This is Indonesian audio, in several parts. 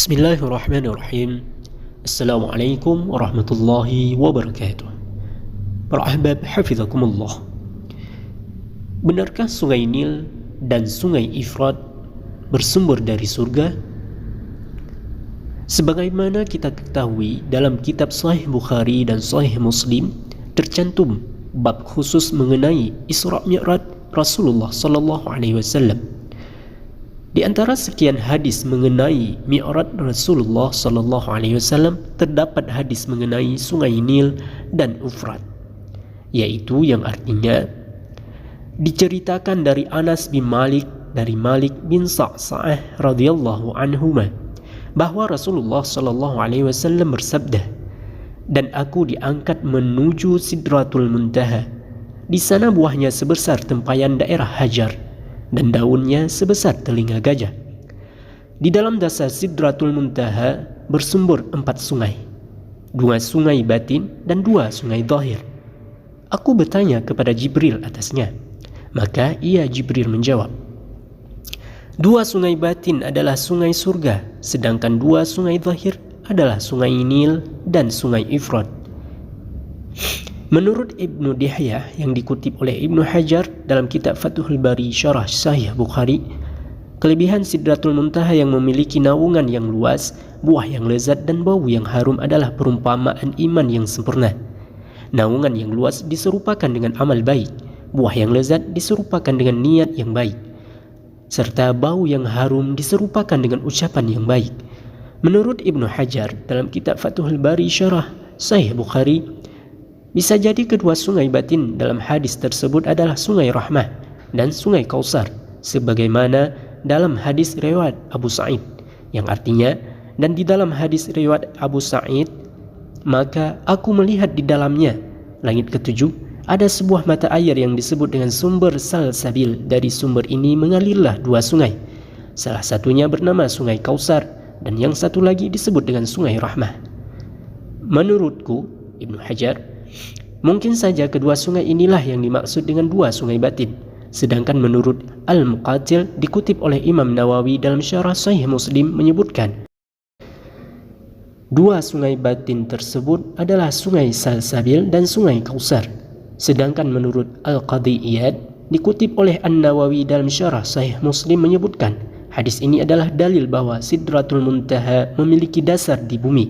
Bismillahirrahmanirrahim. Assalamualaikum warahmatullahi wabarakatuh. Para ahbab hafizakumullah. Benarkah sungai Nil dan sungai Efrat bersumber dari surga? Sebagaimana kita ketahui, dalam kitab Sahih Bukhari dan Sahih Muslim tercantum bab khusus mengenai Isra Mi'raj Rasulullah sallallahu alaihi wasallam. Di antara sekian hadis mengenai Mi'raj Rasulullah sallallahu alaihi wasallam terdapat hadis mengenai sungai Nil dan Efrat, yaitu yang artinya diceritakan dari Anas bin Malik dari Malik bin Sa'sa'ah radhiyallahu anhuma bahwa Rasulullah sallallahu alaihi wasallam bersabda, "Dan aku diangkat menuju Sidratul Muntaha. Di sana buahnya sebesar tempayan daerah Hajar dan daunnya sebesar telinga gajah. Di dalam dasar Sidratul Muntaha bersumber 4 sungai, 2 sungai batin dan 2 sungai zahir. Aku bertanya kepada Jibril atasnya, maka ia Jibril menjawab, 2 sungai batin adalah sungai surga, sedangkan 2 sungai zahir adalah sungai Nil dan sungai Efrat." Menurut Ibnu Dihyah yang dikutip oleh Ibnu Hajar dalam kitab Fathul Bari Syarah Sahih Bukhari, kelebihan Sidratul Muntaha yang memiliki naungan yang luas, buah yang lezat dan bau yang harum adalah perumpamaan iman yang sempurna. Naungan yang luas diserupakan dengan amal baik, buah yang lezat diserupakan dengan niat yang baik, serta bau yang harum diserupakan dengan ucapan yang baik. Menurut Ibnu Hajar dalam kitab Fathul Bari Syarah Sahih Bukhari, bisa jadi kedua sungai batin dalam hadis tersebut adalah sungai Rahmah dan sungai Kausar, sebagaimana dalam hadis riwayat Abu Sa'id, yang artinya, dan di dalam hadis riwayat Abu Sa'id, maka aku melihat di dalamnya, langit ketujuh, ada sebuah mata air yang disebut dengan sumber Salsabil. Dari sumber ini mengalirlah 2 sungai, salah satunya bernama sungai Kausar dan yang satu lagi disebut dengan sungai Rahmah. Menurutku, Ibnu Hajar, mungkin saja kedua sungai inilah yang dimaksud dengan 2 sungai batin. Sedangkan menurut Al-Muqatil dikutip oleh Imam Nawawi dalam Syarah Sahih Muslim menyebutkan 2 sungai batin tersebut adalah sungai Salsabil dan sungai Kausar. Sedangkan menurut Al-Qadhi Iyad dikutip oleh An-Nawawi dalam Syarah Sahih Muslim menyebutkan hadis ini adalah dalil bahwa Sidratul Muntaha memiliki dasar di bumi,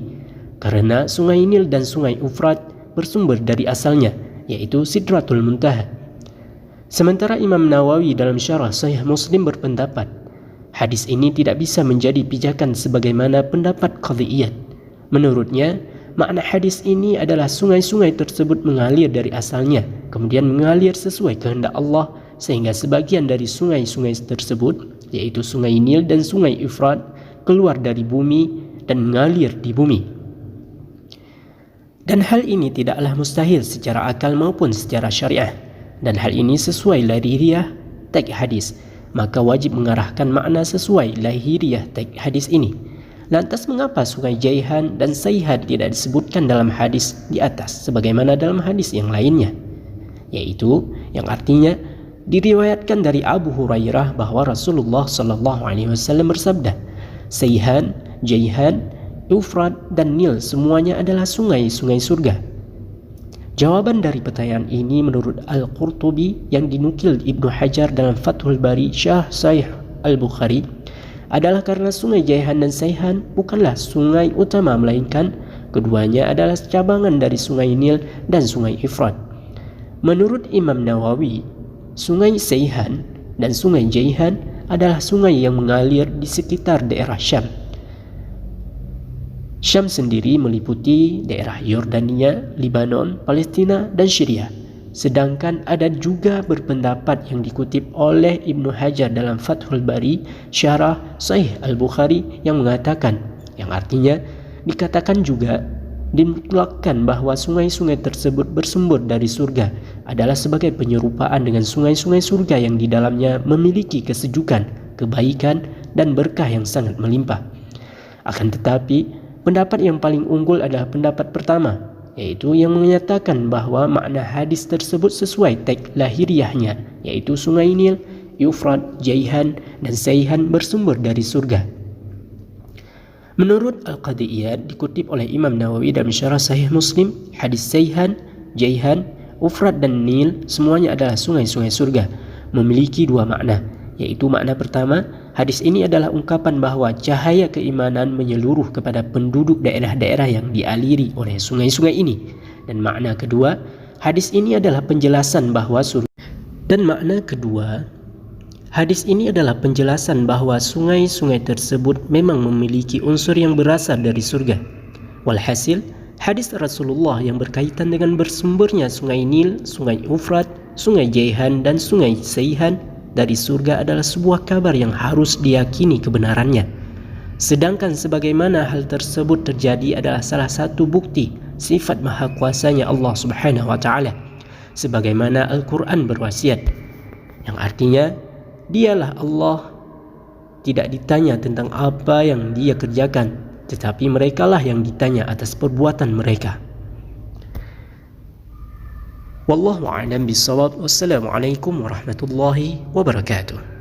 karena sungai Nil dan sungai Efrat bersumber dari asalnya, yaitu Sidratul Muntaha. Sementara Imam Nawawi dalam Syarah Sahih Muslim berpendapat hadis ini tidak bisa menjadi pijakan sebagaimana pendapat Qadhiyat. Menurutnya, makna hadis ini adalah sungai-sungai tersebut mengalir dari asalnya, kemudian mengalir sesuai kehendak Allah, sehingga sebagian dari sungai-sungai tersebut, yaitu sungai Nil dan sungai Efrat, keluar dari bumi dan mengalir di bumi. Dan hal ini tidaklah mustahil secara akal maupun secara syariah, dan hal ini sesuai lahiriah teks hadis, maka wajib mengarahkan makna sesuai lahiriah teks hadis ini. Lantas mengapa sungai Jaihan dan Sayhan tidak disebutkan dalam hadis di atas sebagaimana dalam hadis yang lainnya, yaitu yang artinya diriwayatkan dari Abu Hurairah bahwa Rasulullah sallallahu alaihi wasallam bersabda, "Sayhan, Jaihan, Efrat dan Nil semuanya adalah sungai-sungai surga." Jawaban dari pertanyaan ini menurut Al-Qurtubi yang dinukil Ibnu Hajar dalam Fathul Bari Syarah Sahih Al-Bukhari adalah karena sungai Jaihan dan Sayhan bukanlah sungai utama, melainkan keduanya adalah cabangan dari sungai Nil dan sungai Efrat. Menurut Imam Nawawi, sungai Sayhan dan sungai Jaihan adalah sungai yang mengalir di sekitar daerah Syam. Syam sendiri meliputi daerah Yordania, Libanon, Palestina, dan Syria. Sedangkan ada juga berpendapat yang dikutip oleh Ibnu Hajar dalam Fathul Bari Syarah Sahih Al-Bukhari yang mengatakan, yang artinya dikatakan juga dimutlakkan bahwa sungai-sungai tersebut bersumber dari surga adalah sebagai penyerupaan dengan sungai-sungai surga yang di dalamnya memiliki kesejukan, kebaikan, dan berkah yang sangat melimpah. Akan tetapi, pendapat yang paling unggul adalah pendapat pertama, yaitu yang menyatakan bahwa makna hadis tersebut sesuai teks lahiriahnya, yaitu sungai Nil, Efrat, Jaihan, dan Sayhan bersumber dari surga. Menurut Al-Qadhi Iyad, dikutip oleh Imam Nawawi dalam Syarah Sahih Muslim, hadis Sayhan, Jaihan, Ufrat dan Nil semuanya adalah sungai-sungai surga, memiliki dua makna, yaitu makna pertama, hadis ini adalah ungkapan bahwa cahaya keimanan menyeluruh kepada penduduk daerah-daerah yang dialiri oleh sungai-sungai ini. Dan makna kedua, hadis ini adalah penjelasan bahwa sungai-sungai tersebut memang memiliki unsur yang berasal dari surga. Walhasil, hadis Rasulullah yang berkaitan dengan bersumbernya sungai Nil, sungai Ufrat, sungai Jaihan, dan sungai Sayhan dari surga adalah sebuah kabar yang harus diyakini kebenarannya. Sedangkan sebagaimana hal tersebut terjadi adalah salah satu bukti sifat maha kuasanya Allah Subhanahu wa Ta'ala, sebagaimana Al-Quran berwasiat, yang artinya dialah Allah, tidak ditanya tentang apa yang dia kerjakan, tetapi merekalah yang ditanya atas perbuatan mereka. Wallahu a'lam bishawab. Wassalamualaikum warahmatullahi wabarakatuh.